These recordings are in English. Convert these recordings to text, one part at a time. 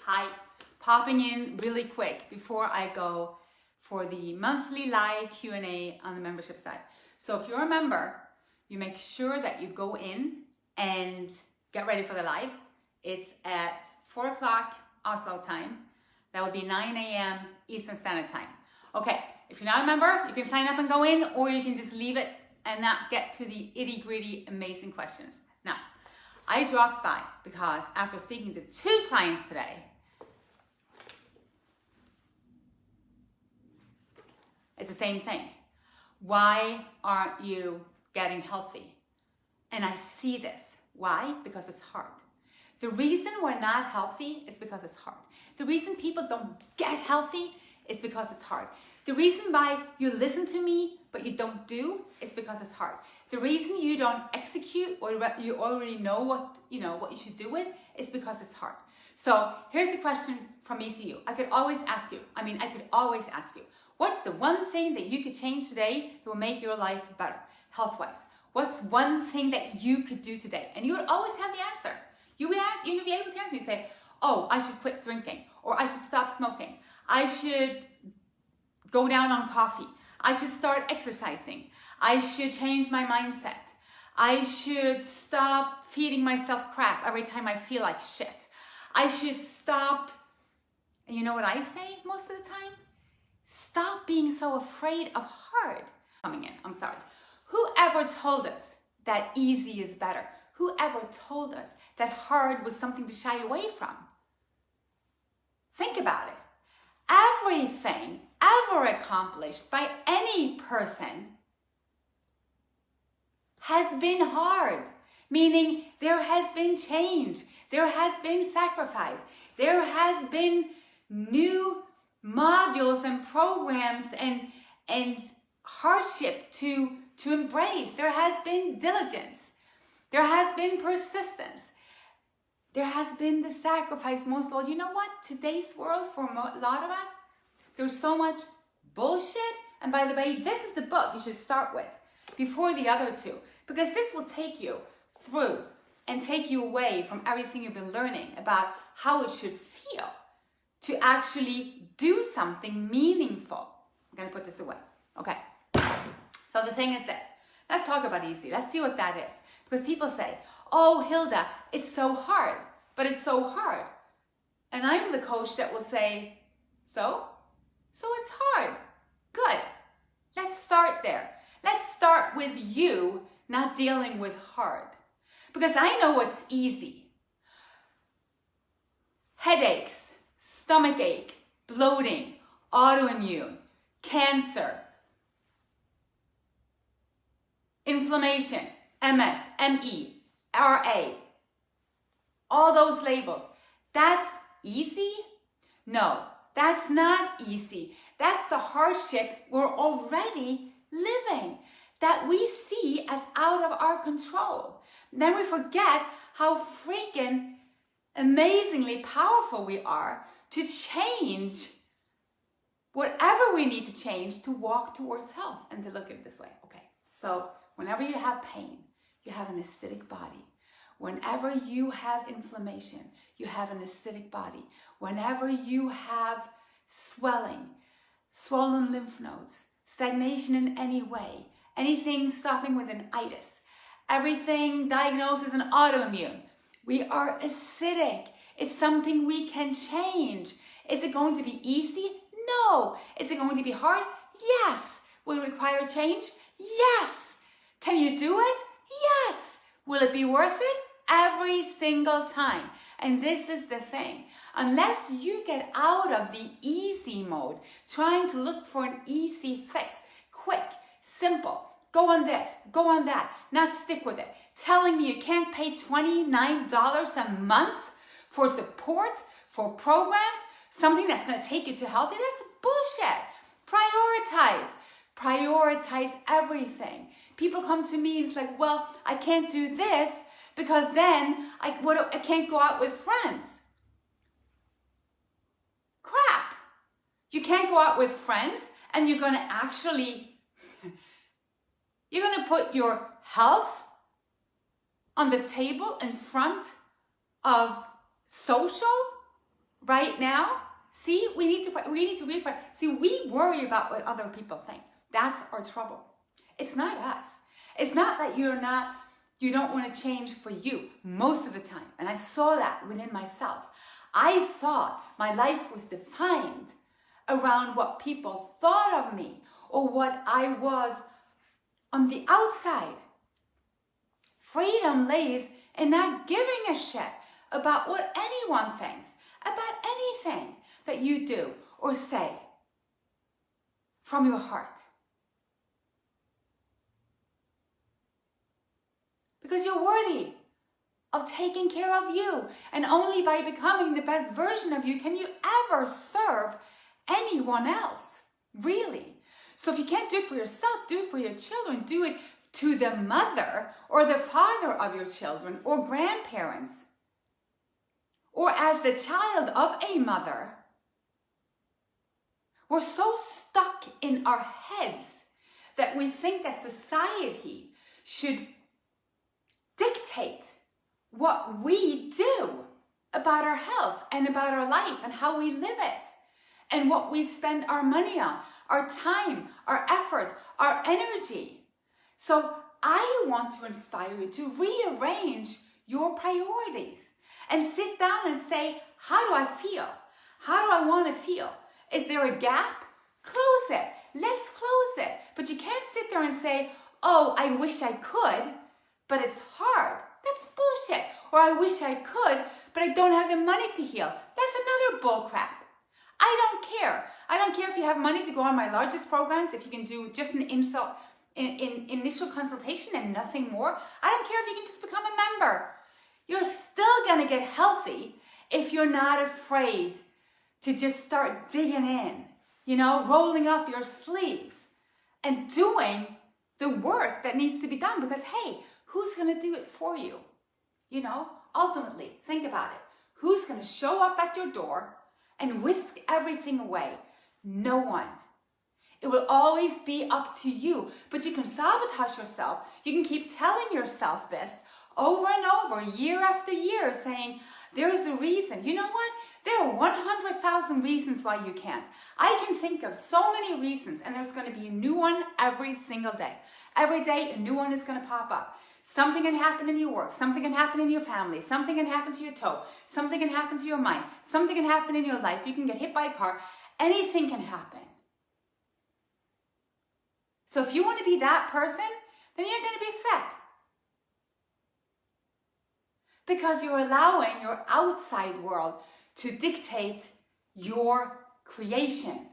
Hi, popping in really quick before I go for the monthly live Q&A on the membership side. So if you're a member, you make sure that you go in and get ready for the live. It's at 4 o'clock Oslo time. That would be 9 a.m. Eastern Standard Time. Okay, if you're not a member, you can sign up and go in, or you can just leave it and not get to the itty-gritty amazing questions. Now, I dropped by because after speaking to 2 clients today, it's the same thing. Why aren't you getting healthy? And I see this. Why? Because it's hard. The reason we're not healthy is because it's hard. The reason people don't get healthy is because it's hard. The reason why you listen to me but you don't do is because it's hard. The reason you don't execute or you already know what you should do with is because it's hard. So here's the question from me to you. I could always ask you, what's the one thing that you could change today that will make your life better, health-wise? What's one thing that you could do today? And you would always have the answer. You would be able to answer me and say, oh, I should quit drinking, or I should stop smoking. I should go down on coffee. I should start exercising. I should change my mindset. I should stop feeding myself crap every time I feel like shit. I should stop, and you know what I say most of the time? Stop being so afraid of hard. I'm sorry. Whoever told us that easy is better? Whoever told us that hard was something to shy away from? Think about it. Everything ever accomplished by any person has been hard, meaning there has been change, there has been sacrifice, there has been new modules and programs and hardship to embrace. There has been diligence. There has been persistence. There has been the sacrifice. Most of all, you know what? Today's world, for a lot of us, there's so much bullshit. And by the way, this is the book you should start with before the other 2, because this will take you through and take you away from everything you've been learning about how it should feel to actually do something meaningful. I'm going to put this away. Okay. So the thing is this. Let's talk about easy. Let's see what that is. Because people say, oh, Hilde, it's so hard, but it's so hard. And I'm the coach that will say, so it's hard. Good. Let's start there. Let's start with you not dealing with hard. Because I know what's easy. Headaches, stomach ache, bloating, autoimmune, cancer, inflammation, MS, ME, RA, all those labels. That's easy? No, that's not easy. That's the hardship we're already living, that we see as out of our control. Then we forget how freaking amazingly powerful we are to change whatever we need to change to walk towards health and to look at it this way. Okay, so whenever you have pain, you have an acidic body. Whenever you have inflammation, you have an acidic body. Whenever you have swelling, swollen lymph nodes, stagnation in any way, anything stopping with an itis, everything diagnosed as an autoimmune, we are acidic. It's something we can change. Is it going to be easy? No. Is it going to be hard? Yes. Will it require change? Yes. Can you do it? Yes. Will it be worth it? Every single time. And this is the thing. Unless you get out of the easy mode, trying to look for an easy fix, quick, simple, go on this, go on that, not stick with it, telling me you can't pay $29 a month for support, for programs, something that's going to take you to healthy, that's bullshit. Prioritize. Prioritize everything. People come to me and it's like, well, I can't do this because then I can't go out with friends. Crap. You can't go out with friends and you're going to put your health on the table in front of social? right now, see, we need to really, see, we worry about what other people think. That's our trouble. It's not us. It's not that you don't want to change for you most of the time. And I saw that within myself. I thought my life was defined around what people thought of me or what I was on the outside. Freedom lays in not giving a shit about what anyone thinks, about anything that you do or say from your heart. Because you're worthy of taking care of you. And only by becoming the best version of you can you ever serve anyone else. Really. So if you can't do it for yourself, do it for your children. Do it to the mother or the father of your children or grandparents. Or as the child of a mother. We're so stuck in our heads that we think that society should dictate what we do about our health and about our life and how we live it and what we spend our money on, our time, our efforts, our energy. So I want to inspire you to rearrange your priorities and sit down and say, how do I feel? How do I want to feel? Is there a gap? Close it. Let's close it. But you can't sit there and say, oh, I wish I could, but it's hard. That's bullshit. Or I wish I could, but I don't have the money to heal. That's another bull crap. I don't care. I don't care if you have money to go on my largest programs, if you can do just an initial consultation and nothing more. I don't care if you can just become a member. You're still going to get healthy if you're not afraid to just start digging in, rolling up your sleeves and doing the work that needs to be done. Because, hey, who's going to do it for you? Ultimately, think about it. Who's going to show up at your door and whisk everything away? No one. It will always be up to you. But you can sabotage yourself. You can keep telling yourself this over and over, year after year, saying, there's a reason. You know what? There are 100,000 reasons why you can't. I can think of so many reasons, and there's going to be a new one every single day. Every day, a new one is going to pop up. Something can happen in your work. Something can happen in your family. Something can happen to your toe. Something can happen to your mind. Something can happen in your life. You can get hit by a car. Anything can happen. So if you want to be that person, then you're going to be sick. Because you're allowing your outside world to dictate your creation,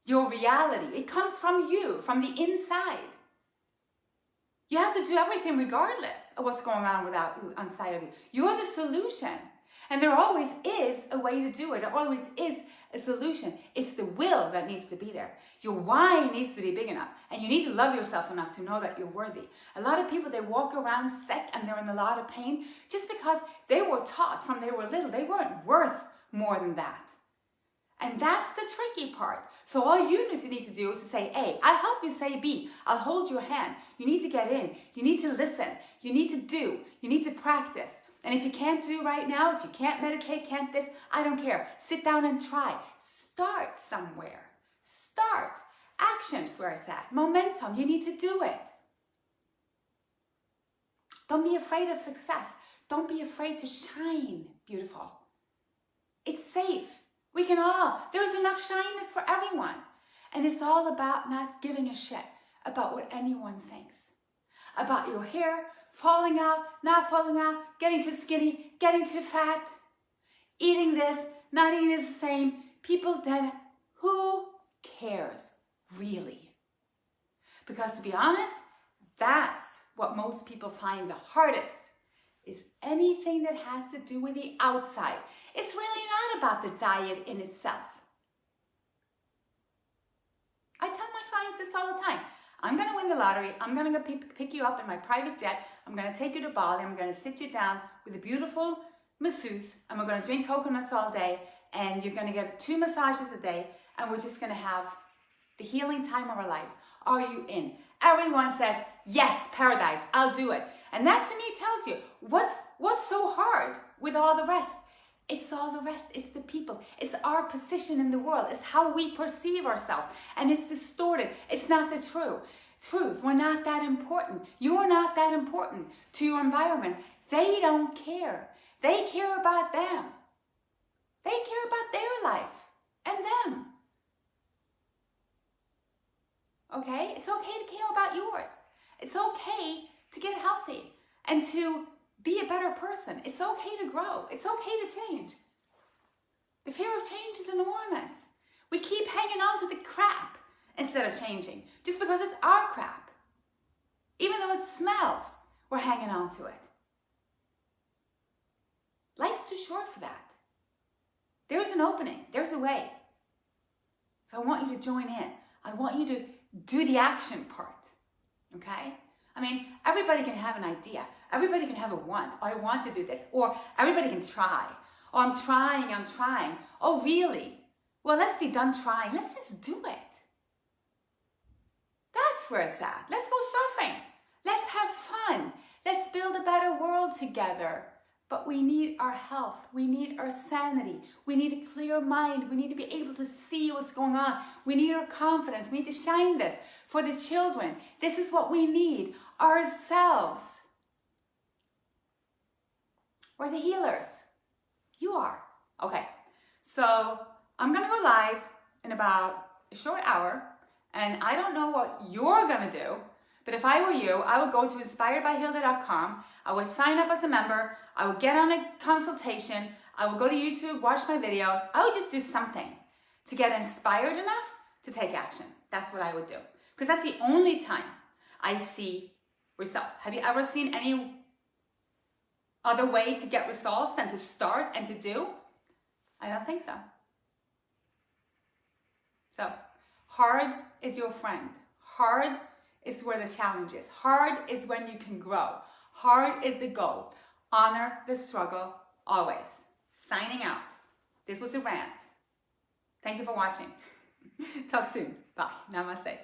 your reality. It comes from you, from the inside. You have to do everything regardless of what's going on inside of you. You're the solution. And there always is a way to do it. There always is a solution. It's the will that needs to be there. Your why needs to be big enough. And you need to love yourself enough to know that you're worthy. A lot of people, they walk around sick and they're in a lot of pain just because they were taught from they were little they weren't worth more than that. And that's the tricky part. So all you need to do is to say A. I'll help you say B. I'll hold your hand. You need to get in. You need to listen. You need to do. You need to practice. And if you can't do right now, if you can't meditate, can't this, I don't care. Sit down and try. Start somewhere. Start. Action's where it's at. Momentum. You need to do it. Don't be afraid of success. Don't be afraid to shine. Beautiful. It's safe. We can all. There's enough shyness for everyone. And it's all about not giving a shit about what anyone thinks. About your hair falling out, not falling out, getting too skinny, getting too fat, eating this, not eating the same. People then, who cares, really? Because to be honest, that's what most people find the hardest, is anything that has to do with the outside. It's really not about the diet in itself. I tell my clients this all the time. I'm going to win the lottery. I'm going to go pick you up in my private jet. I'm going to take you to Bali. I'm going to sit you down with a beautiful masseuse, and we're going to drink coconuts all day, and you're going to get 2 massages a day, and we're just going to have the healing time of our lives. Are you in? Everyone says, yes, paradise, I'll do it. And that to me tells you, what's so hard with all the rest? It's all the rest. It's the people. It's our position in the world. It's how we perceive ourselves. And it's distorted. It's not the truth. We're not that important. You're not that important to your environment. They don't care. They care about them. They care about their life and them. Okay? It's okay to care about yours. It's okay to get healthy and to be a better person. It's okay to grow. It's okay to change. The fear of change is enormous. We keep hanging on to the crap instead of changing, just because it's our crap. Even though it smells, we're hanging on to it. Life's too short for that. There's an opening. There's a way. So I want you to join in. I want you to do the action part. Okay? I mean, everybody can have an idea. Everybody can have a want. I want to do this. Or everybody can try. Oh, I'm trying. Oh, really? Well, let's be done trying. Let's just do it. That's where it's at. Let's go surfing. Let's have fun. Let's build a better world together. But we need our health. We need our sanity. We need a clear mind. We need to be able to see what's going on. We need our confidence. We need to shine this for the children. This is what we need. Ourselves. We're the healers. You are. Okay. So I'm going to go live in about a short hour. And I don't know what you're going to do. But if I were you, I would go to InspiredByHilde.com. I would sign up as a member. I would get on a consultation. I would go to YouTube, watch my videos. I would just do something to get inspired enough to take action. That's what I would do. Because that's the only time I see results. Have you ever seen any other way to get results than to start and to do? I don't think so. So, hard is your friend. Hard is where the challenge is. Hard is when you can grow. Hard is the goal. Honor the struggle always. Signing out. This was a rant. Thank you for watching. Talk soon. Bye. Namaste.